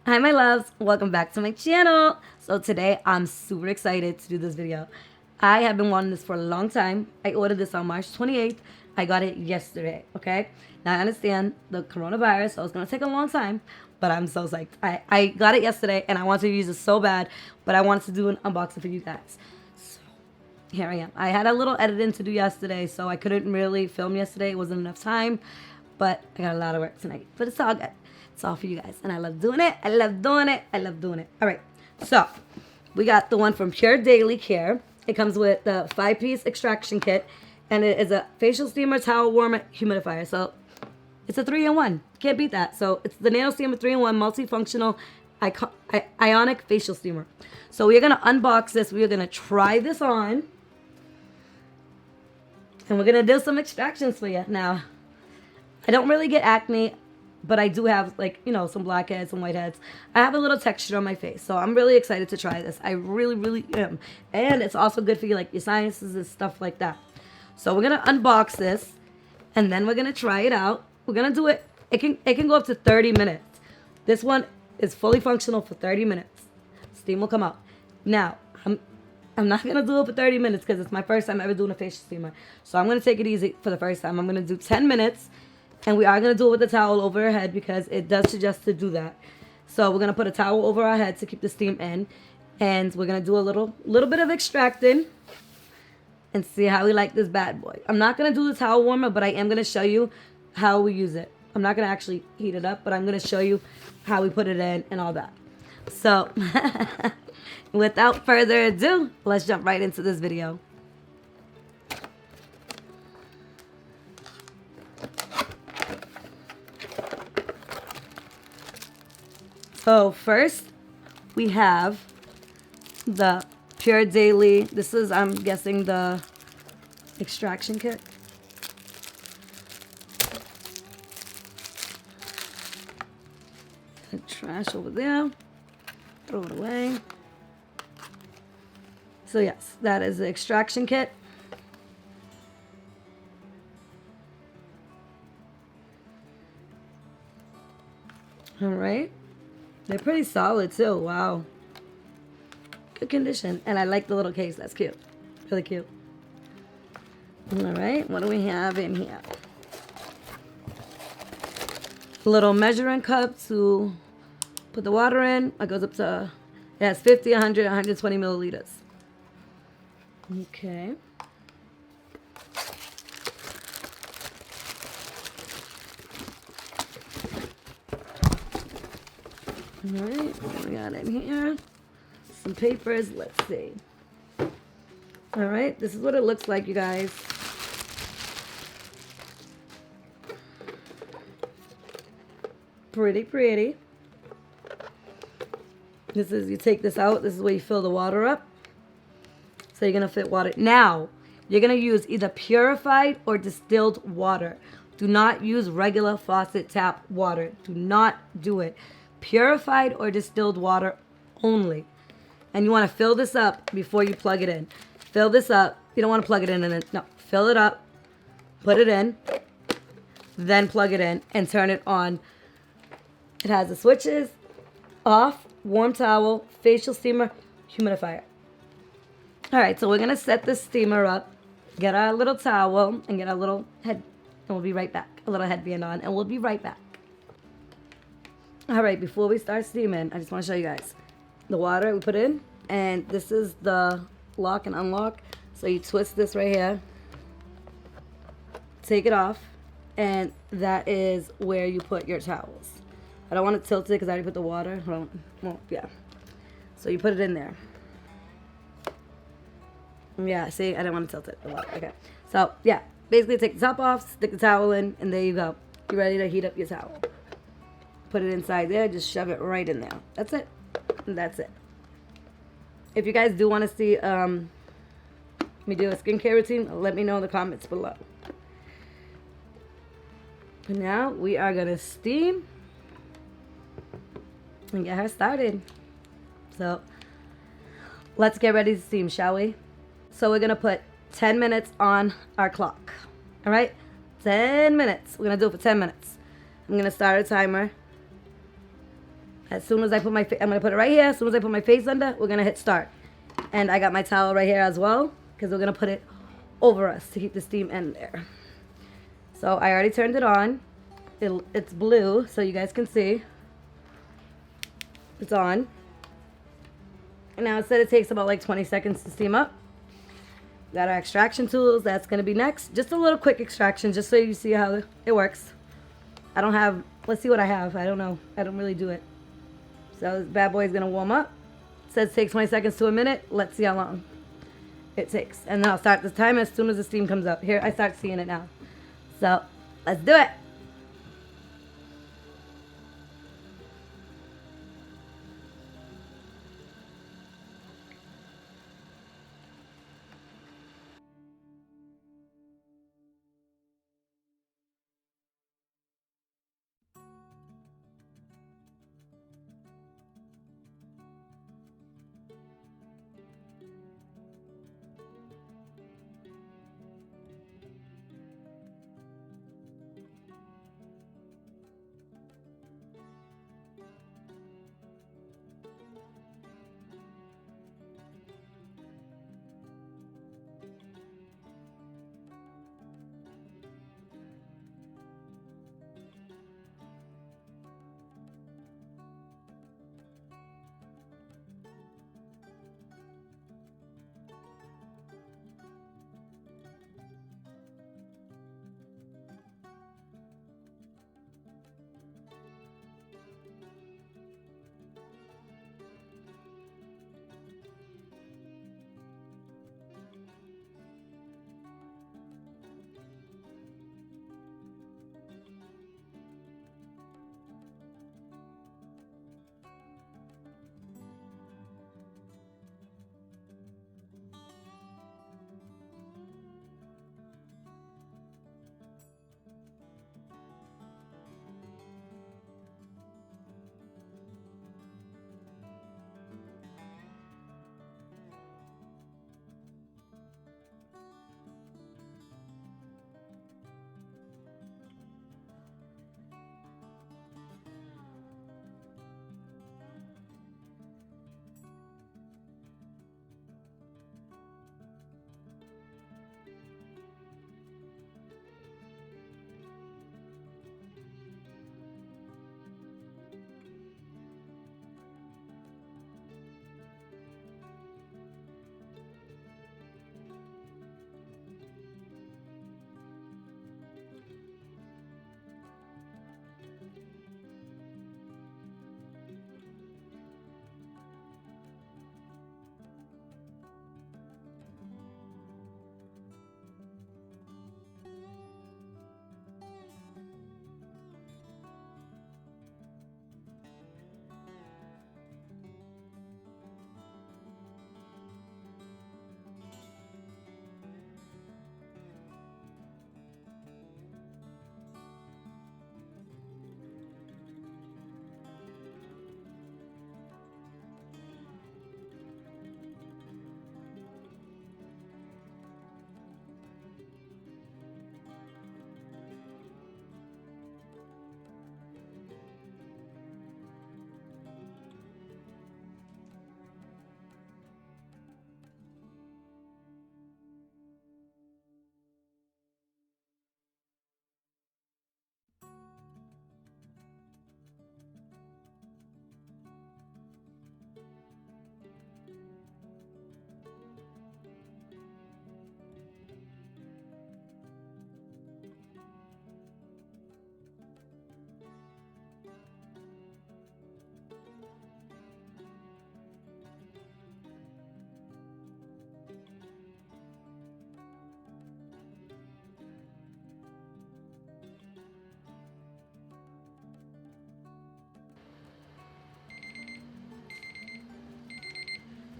Hi my loves, welcome back to my channel. So today I'm super excited to do this video. I have been wanting this for a long time. I ordered this on March 28th. I got it yesterday, okay? Now I understand the coronavirus, so it's gonna take a long time, but I'm so psyched. I got it yesterday and I wanted to use it so bad, but I wanted to do an unboxing for you guys. So here I am. I had a little editing to do yesterday, so I couldn't really film yesterday. It wasn't enough time, but I got a lot of work tonight, but it's all good. It's all for you guys. And I love doing it. I love doing it. I love doing it. All right. So we got the one from Pure Daily Care. It comes with the 5-piece extraction kit. And it is a facial steamer, towel warmer, humidifier. So it's a 3-in-1. Can't beat that. So it's the Nano Steamer 3-in-1 multifunctional ionic facial steamer. So we're going to unbox this. We're going to try this on. And we're going to do some extractions for you. Now, I don't really get acne, but I do have, like, you know, some blackheads, some whiteheads. I have a little texture on my face, so I'm really excited to try this. I really, really am. And it's also good for you, like, your sinuses and stuff like that. So we're going to unbox this, and then we're going to try it out. We're going to do it. It can go up to 30 minutes. This one is fully functional for 30 minutes. Steam will come out. Now, I'm not going to do it for 30 minutes because it's my first time ever doing a facial steamer. So I'm going to take it easy for the first time. I'm going to do 10 minutes. And we are going to do it with the towel over our head because it does suggest to do that. So we're going to put a towel over our head to keep the steam in. And we're going to do a little bit of extracting and see how we like this bad boy. I'm not going to do the towel warmer, but I am going to show you how we use it. I'm not going to actually heat it up, but I'm going to show you how we put it in and all that. So without further ado, let's jump right into this video. So first, we have the Pure Daily. This is, I'm guessing, the extraction kit. The trash over there. Throw it away. So yes, that is the extraction kit. All right. They're pretty solid too. Wow. Good condition. And I like the little case. That's cute. Really cute. All right. What do we have in here? Little measuring cup to put the water in. It goes up to, it has 50, 100, 120 milliliters. Okay. All right, what we got in here? Some papers, let's see. All right, this is what it looks like, you guys. Pretty pretty. This is, you take this out, this is where you fill the water up. So you're gonna fit water. Now, you're gonna use either purified or distilled water. Do not use regular faucet tap water. Do not do it. Purified or distilled water only. And you want to fill this up before you plug it in. Fill this up. You don't want to plug it in and then, no. Fill it up. Put it in. Then plug it in and turn it on. It has the switches. Off. Warm towel. Facial steamer. Humidifier. Alright, so we're going to set this steamer up. Get our little towel and get our little head. And we'll be right back. A little headband on. And we'll be right back. All right, before we start steaming, I just want to show you guys the water we put in. And this is the lock and unlock. So you twist this right here. Take it off. And that is where you put your towels. I don't want to tilt it because I already put the water. Well, yeah. So you put it in there. Yeah, see, I didn't want to tilt it. The water. Okay. So, yeah. Basically, take the top off, stick the towel in, and there you go. You're ready to heat up your towel. Put it inside there. Just shove it right in there. That's it. And that's it. If you guys do want to see me do a skincare routine, let me know in the comments below. But now we are going to steam and get her started. So let's get ready to steam, shall we? So we're going to put 10 minutes on our clock. All right? 10 minutes. We're going to do it for 10 minutes. I'm going to start a timer. As soon as I put my, I'm gonna put it right here. As soon as I put my face under, we're gonna hit start. And I got my towel right here as well, because we're gonna put it over us to keep the steam in there. So I already turned it on. It's blue, so you guys can see. It's on. And now it said it takes about like 20 seconds to steam up. Got our extraction tools. That's gonna be next. Just a little quick extraction, just so you see how it works. I don't have, let's see what I have. I don't know. I don't really do it. So this bad boy is gonna warm up. It says it takes 20 seconds to a minute. Let's see how long it takes. And then I'll start the timer as soon as the steam comes up. Here, I start seeing it now. So let's do it.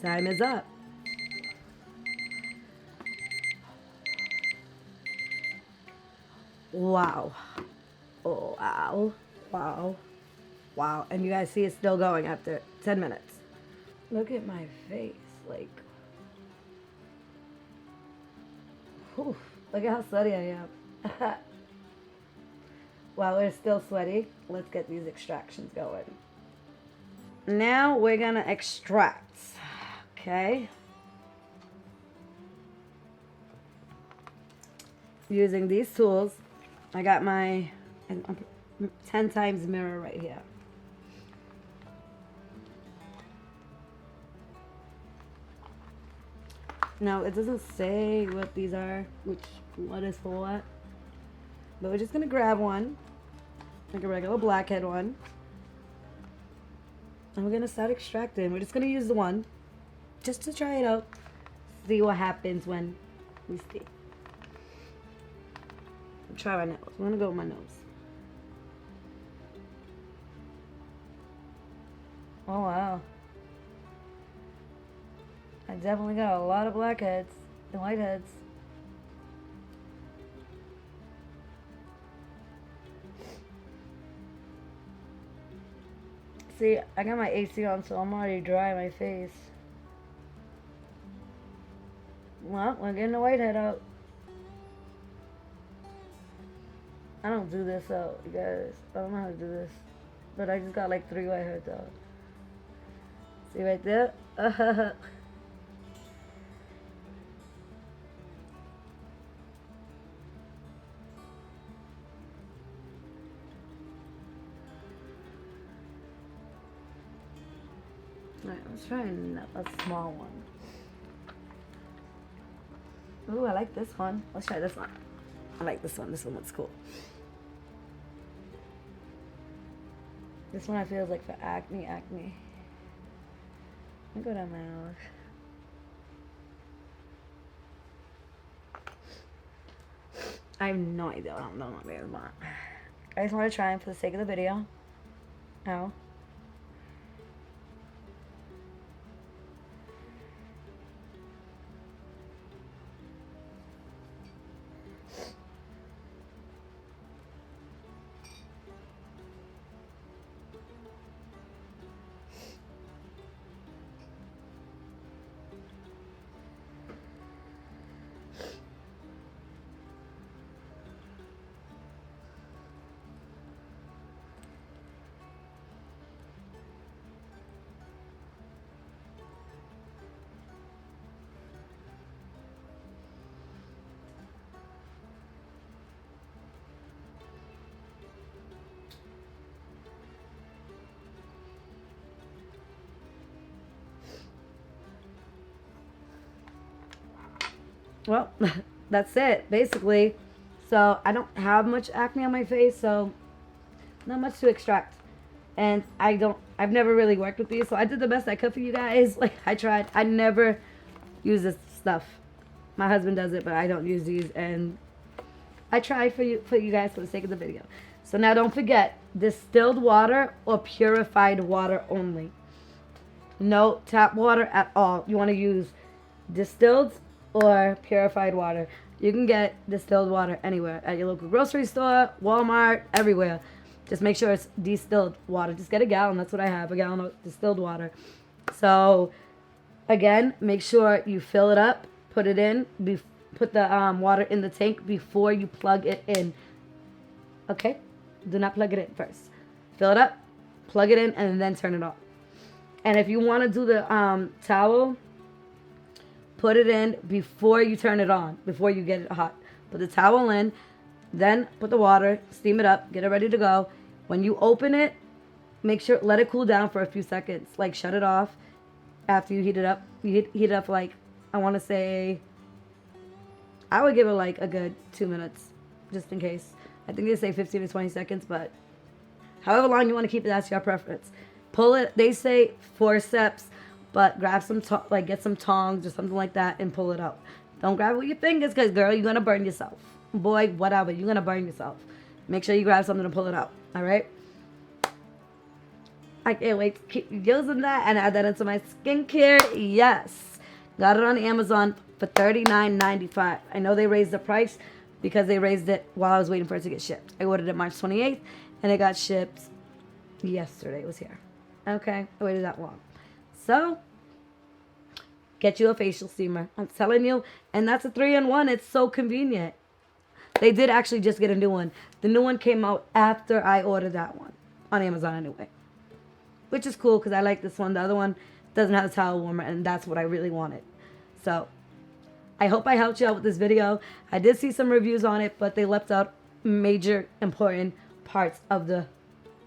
Time is up. Wow. Oh, wow. Wow. Wow. And you guys see it's still going after 10 minutes. Look at my face. Like, whew, look at how sweaty I am. While we're still sweaty, let's get these extractions going. Now we're gonna extract. Okay. Using these tools, I got my 10 times mirror right here. Now it doesn't say what these are, what is for what. But we're just gonna grab one, like a regular blackhead one. And we're gonna start extracting. We're just gonna use the one, just to try it out. See what happens when we steam. Try my nose. I'm gonna go with my nose. Oh wow. I definitely got a lot of blackheads and whiteheads. See, I got my AC on, so I'm already dry in my face. Well, we're getting the whitehead out. I don't do this out, you guys. I don't know how to do this. But I just got like 3 whiteheads out. See right there? Alright, let's try a small one. Ooh, I like this one. Let's try this one. I like this one. This one looks cool. This one I feel is like for acne. Let me go down my nose. I have no idea what I'm doing with this, but I just want to try them for the sake of the video. Ow. Well, that's it, basically. So I don't have much acne on my face, so not much to extract. And I've never really worked with these, so I did the best I could for you guys. Like, I tried. I never use this stuff. My husband does it, but I don't use these. And I tried for you guys for the sake of the video. So now don't forget, distilled water or purified water only. No tap water at all. You want to use distilled or purified water. You can get distilled water anywhere, at your local grocery store, Walmart, everywhere. Just make sure it's distilled water. Just get a gallon. That's what I have, a gallon of distilled water. So again, make sure you fill it up, put it in, put the water in the tank before you plug it in. Okay? Do not plug it in first. Fill it up, plug it in, and then turn it off. And if you want to do the towel, put it in before you turn it on, before you get it hot. Put the towel in, then put the water, steam it up, get it ready to go. When you open it, make sure, let it cool down for a few seconds. Like, shut it off after you heat it up. You heat it up like, I want to say, I would give it like a good 2 minutes, just in case. I think they say 15 to 20 seconds, but however long you want to keep it, that's your preference. Pull it, they say forceps, but grab some, get some tongs or something like that and pull it out. Don't grab it with your fingers because, girl, you're going to burn yourself. Boy, whatever, you're going to burn yourself. Make sure you grab something to pull it out, all right? I can't wait to keep using that and add that into my skincare. Yes. Got it on Amazon for $39.95. I know they raised the price because they raised it while I was waiting for it to get shipped. I ordered it March 28th, and it got shipped yesterday. It was here. Okay, I waited that long. So, get you a facial steamer. I'm telling you. And that's a 3-in-1. It's so convenient. They did actually just get a new one. The new one came out after I ordered that one. On Amazon anyway. which is cool because I like this one. The other one doesn't have a towel warmer, and that's what I really wanted. So I hope I helped you out with this video. I did see some reviews on it, but they left out major important parts of the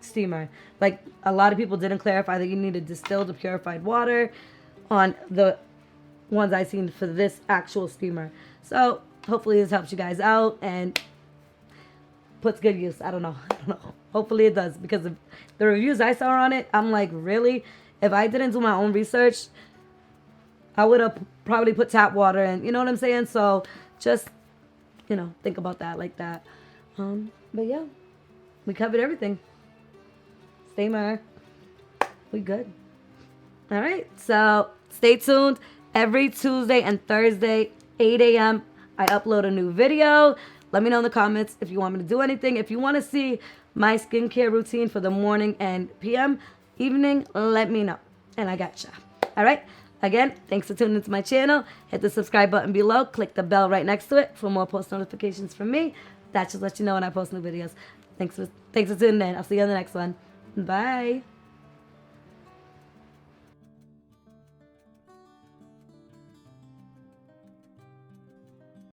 steamer. Like, a lot of people didn't clarify that you needed distilled or purified water on the ones I seen for this actual steamer. So hopefully this helps you guys out and puts good use. I don't know. Hopefully it does, because of the reviews I saw on it, I'm like, really? If I didn't do my own research, I would have probably put tap water in. You know what I'm saying? So just, think about that like that. But yeah, we covered everything. Steamer. We good. All right. So stay tuned. Every Tuesday and Thursday, 8 a.m., I upload a new video. Let me know in the comments if you want me to do anything. If you want to see my skincare routine for the morning and PM, evening, let me know. And I gotcha. All right. Again, thanks for tuning into my channel. Hit the subscribe button below. Click the bell right next to it for more post notifications from me. That should let you know when I post new videos. Thanks for tuning in. I'll see you on the next one. Bye.